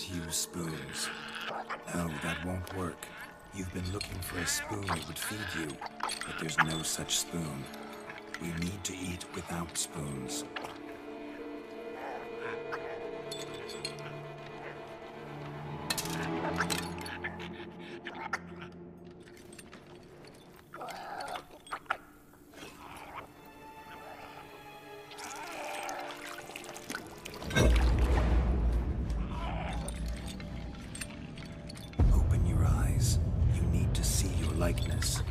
use spoons. No, that won't work. You've been looking for a spoon that would feed you, but there's no such spoon. We need to eat without spoons. Open your eyes. You need to see your likeness.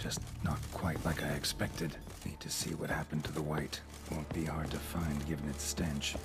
Just not quite like I expected. Need to see what happened to the white. Won't be hard to find given its stench.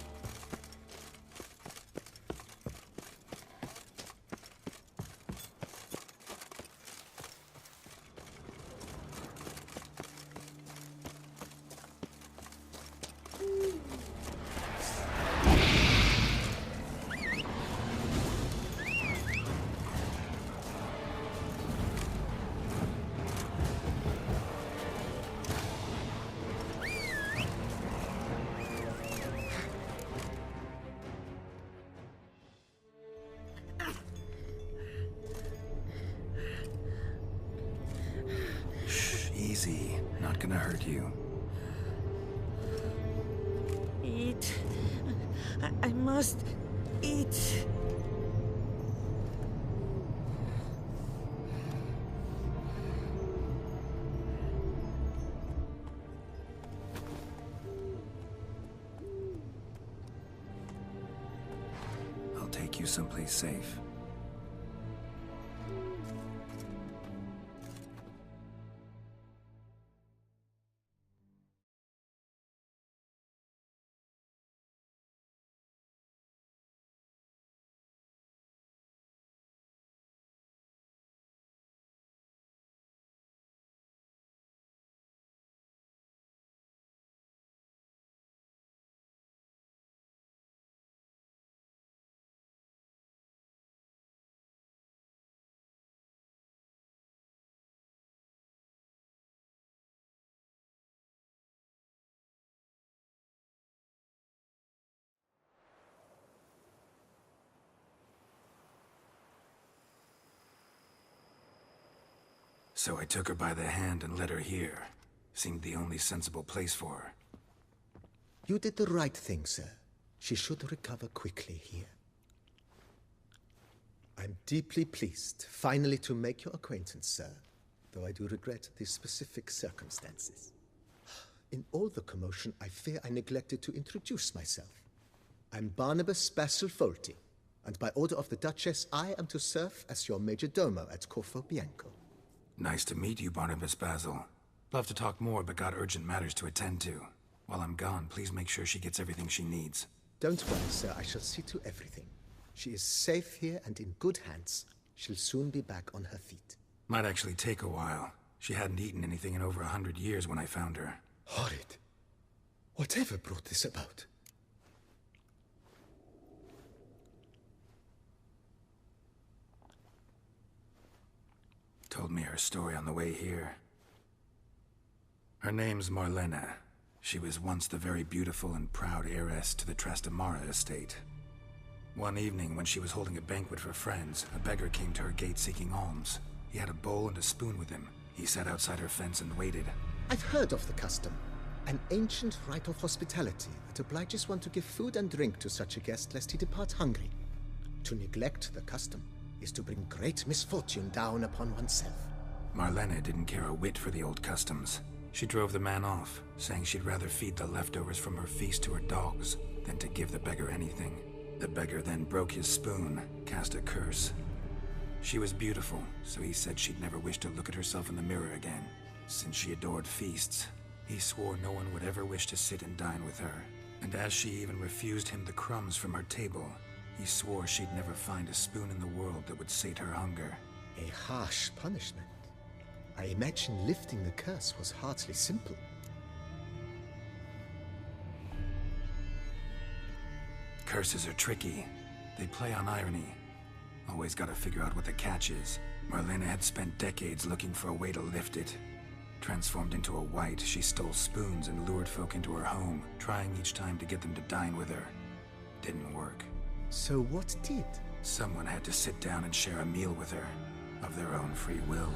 Easy. Not gonna hurt you. Eat. I must eat. I'll take you someplace safe. So I took her by the hand and led her here. Seemed the only sensible place for her. You did the right thing, sir. She should recover quickly here. I'm deeply pleased, finally, to make your acquaintance, sir, though I do regret the specific circumstances. In all the commotion, I fear I neglected to introduce myself. I'm Barnabas Basilfolti, and by order of the Duchess, I am to serve as your major domo at Corfo Bianco. Nice to meet you, Barnabas Basil. Love to talk more, but got urgent matters to attend to. While I'm gone, please make sure she gets everything she needs. Don't worry, sir. I shall see to everything. She is safe here and in good hands. She'll soon be back on her feet. Might actually take a while. She hadn't eaten anything in over 100 years when I found her. Horrid. Whatever brought this about? Told me her story on the way here. Her name's Marlena. She was once the very beautiful and proud heiress to the Trastamara estate. One evening, when she was holding a banquet for friends, a beggar came to her gate seeking alms. He had a bowl and a spoon with him. He sat outside her fence and waited. I've heard of the custom. An ancient rite of hospitality that obliges one to give food and drink to such a guest lest he depart hungry. To neglect the custom is to bring great misfortune down upon oneself. Marlena didn't care a whit for the old customs. She drove the man off, saying she'd rather feed the leftovers from her feast to her dogs than to give the beggar anything. The beggar then broke his spoon, cast a curse. She was beautiful, so he said she'd never wish to look at herself in the mirror again. Since she adored feasts, he swore no one would ever wish to sit and dine with her. And as she even refused him the crumbs from her table, he swore she'd never find a spoon in the world that would sate her hunger. A harsh punishment. I imagine lifting the curse was hardly simple. Curses are tricky. They play on irony. Always gotta figure out what the catch is. Marlena had spent decades looking for a way to lift it. Transformed into a wight, she stole spoons and lured folk into her home, trying each time to get them to dine with her. Didn't work. So what did? Someone had to sit down and share a meal with her, of their own free will.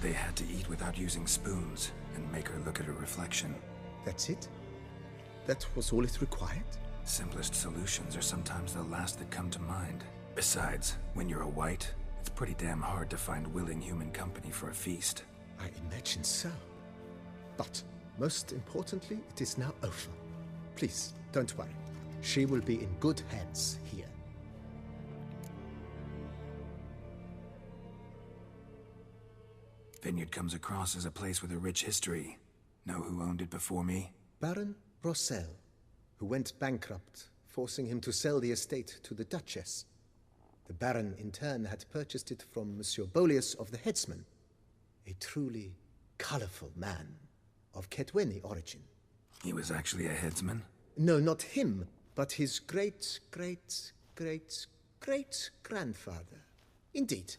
They had to eat without using spoons, and make her look at her reflection. That's it? That was all it required? Simplest solutions are sometimes the last that come to mind. Besides, when you're a wight, it's pretty damn hard to find willing human company for a feast. I imagine so. But, most importantly, it is now over. Please, don't worry. She will be in good hands here. Vineyard comes across as a place with a rich history. Know who owned it before me? Baron Rossel, who went bankrupt, forcing him to sell the estate to the Duchess. The Baron, in turn, had purchased it from Monsieur Bolius of the Headsman, a truly colorful man of Ketweni origin. He was actually a headsman? No, not him, but his great-great-great-great-grandfather. Indeed.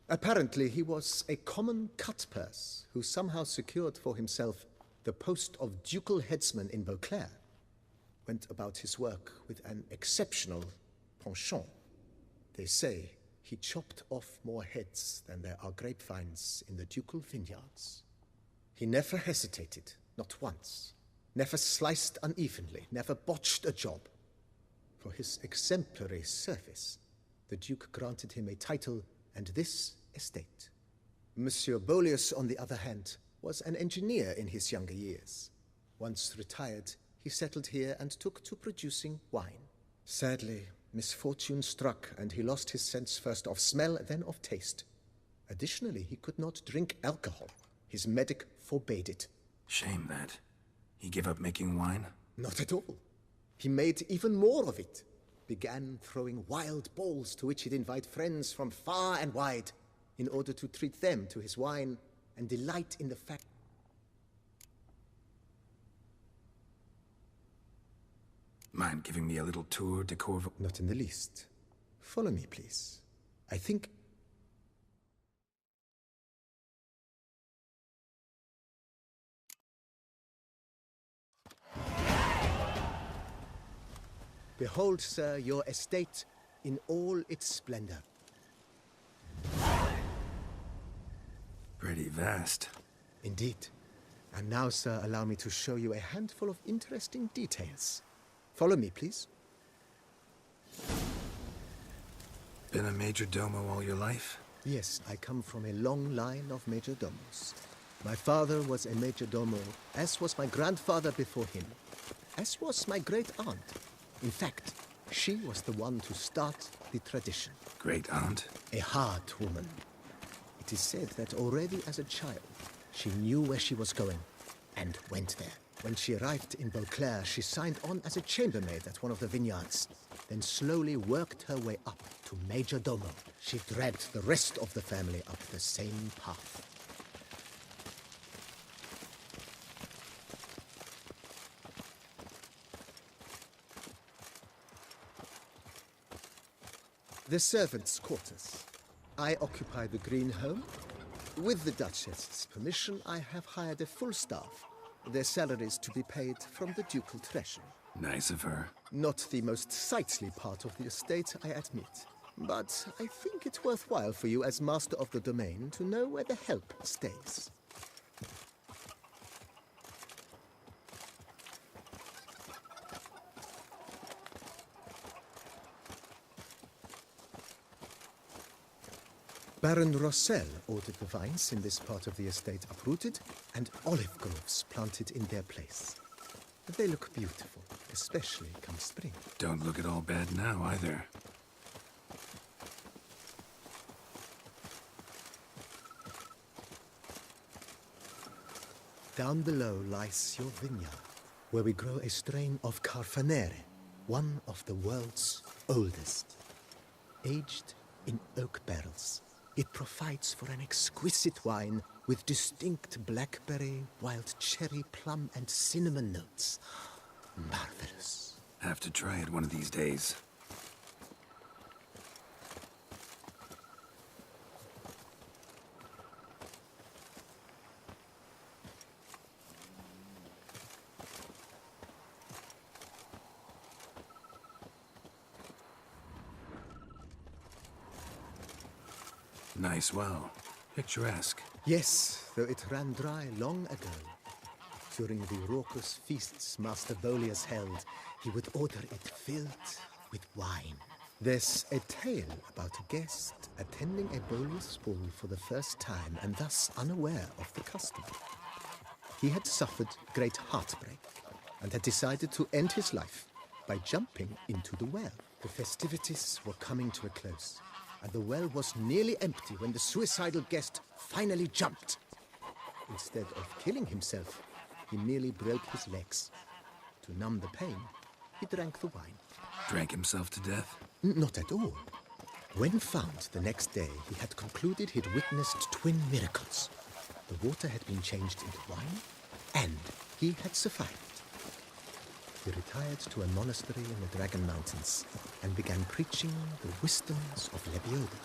Apparently, he was a common cut-purse who somehow secured for himself the post of ducal headsman in Beauclair. Went about his work with an exceptional penchant. They say he chopped off more heads than there are grapevines in the ducal vineyards. He never hesitated, not once. Never sliced unevenly, never botched a job. For his exemplary service, the Duke granted him a title and this estate. Monsieur Bolius, on the other hand, was an engineer in his younger years. Once retired, he settled here and took to producing wine. Sadly, misfortune struck and he lost his sense first of smell, then of taste. Additionally, he could not drink alcohol. His medic forbade it. Shame that. He gave up making wine? Not at all. He made even more of it. Began throwing wild balls to which he'd invite friends from far and wide in order to treat them to his wine and delight in the fact. Mind giving me a little tour de Corvo? Not in the least. Follow me, please. I think... Behold, sir, your estate in all its splendor. Pretty vast. Indeed. And now, sir, allow me to show you a handful of interesting details. Follow me, please. Been a major domo all your life? Yes, I come from a long line of major domos. My father was a major domo, as was my grandfather before him, as was my great-aunt. In fact, she was the one to start the tradition. Great-aunt? A hard woman. It is said that already as a child, she knew where she was going and went there. When she arrived in Beauclair, she signed on as a chambermaid at one of the vineyards, then slowly worked her way up to Major Domo. She dragged the rest of the family up the same path. The servants' quarters. I occupy the green home. With the Duchess's permission, I have hired a full staff. Their salaries to be paid from the ducal treasury. Nice of her. Not the most sightly part of the estate, I admit. But I think it's worthwhile for you as master of the domain to know where the help stays. Baron Rossel ordered the vines in this part of the estate uprooted and olive groves planted in their place. They look beautiful, especially come spring. Don't look at all bad now, either. Down below lies your vineyard, where we grow a strain of Carfanere, one of the world's oldest, aged in oak barrels. It provides for an exquisite wine with distinct blackberry, wild cherry, plum, and cinnamon notes. Marvelous. Have to try it one of these days. Nice well. Picturesque. Yes, though it ran dry long ago. During the raucous feasts Master Bolius held, he would order it filled with wine. There's a tale about a guest attending a Bolius ball for the first time and thus unaware of the custom. He had suffered great heartbreak and had decided to end his life by jumping into the well. The festivities were coming to a close, and the well was nearly empty when the suicidal guest finally jumped. Instead of killing himself, he merely broke his legs. To numb the pain, he drank the wine. Drank himself to death? Not at all. When found the next day, he had concluded he'd witnessed twin miracles. The water had been changed into wine, and he had survived. He retired to a monastery in the Dragon Mountains and began preaching the wisdoms of Lebioda.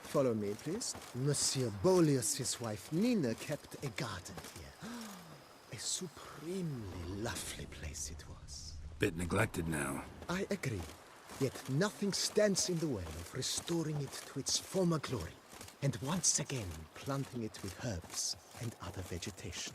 Follow me, please. Monsieur Bolius' wife Nina kept a garden here. A supremely lovely place it was. Bit neglected now. I agree. Yet nothing stands in the way of restoring it to its former glory, and once again planting it with herbs and other vegetation.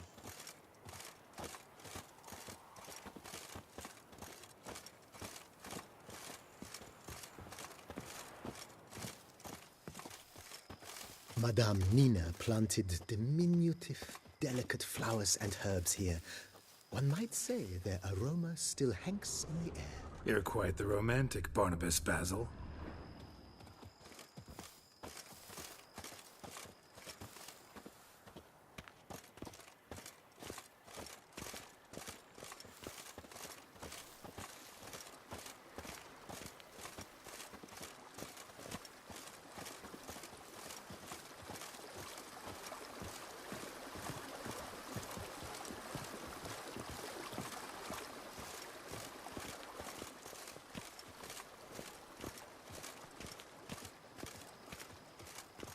Madame Nina planted diminutive, delicate flowers and herbs here. One might say their aroma still hangs in the air. You're quite the romantic, Barnabas Basil.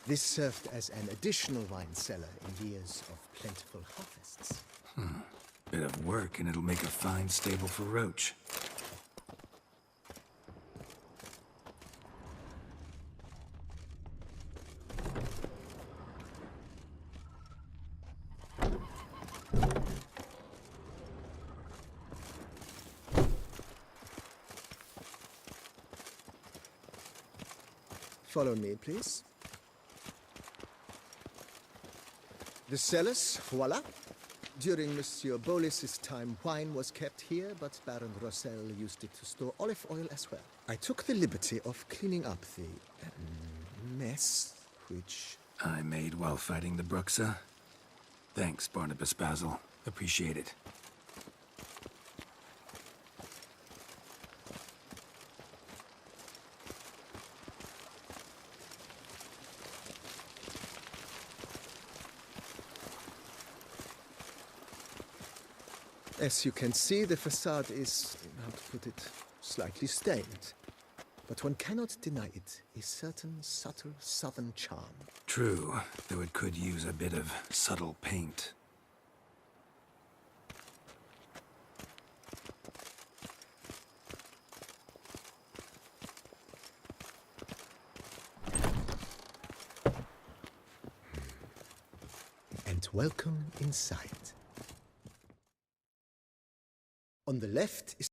This served as an additional wine cellar in years of plentiful harvests. Bit of work and it'll make a fine stable for Roach. Follow me, please. The cellars, voila. During Monsieur Bolis's time, wine was kept here, but Baron Rossel used it to store olive oil as well. I took the liberty of cleaning up the mess, which... I made while fighting the Bruxa. Thanks, Barnabas Basil. Appreciate it. As you can see, the facade is, how to put it, slightly stained. But one cannot deny it, a certain subtle southern charm. True, though it could use a bit of subtle paint. And welcome inside. On the left is